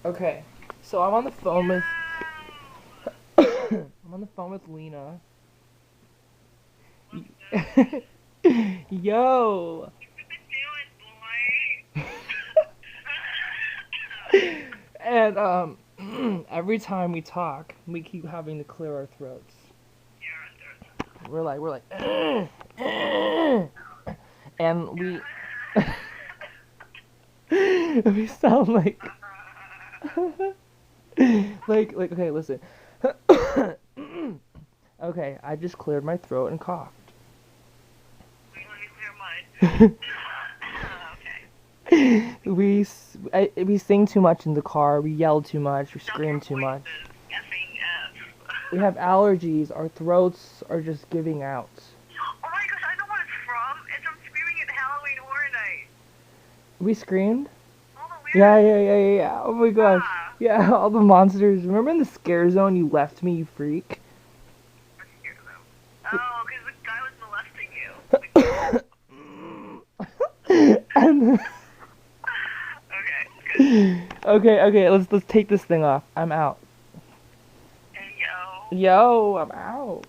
Okay, so I'm on the phone with I'm on the phone with Lena. Yo. And every time we talk, we keep having to clear our throats. We're like and we sound like like okay, listen. Okay, I just cleared my throat and coughed. We sing too much in the car. We yell too much. We scream too much. We have allergies. Our throats are just giving out. Oh my gosh, I know what it's from. It's from screaming at Halloween Horror Night. We screamed? All the Yeah. Oh my gosh. Yeah, all the monsters. Remember in the scare zone you left me, you freak? I'm scared of them. Oh, because the guy was molesting you. And Okay, good. okay, let's take this thing off. I'm out. Hey, yo. Yo, I'm out.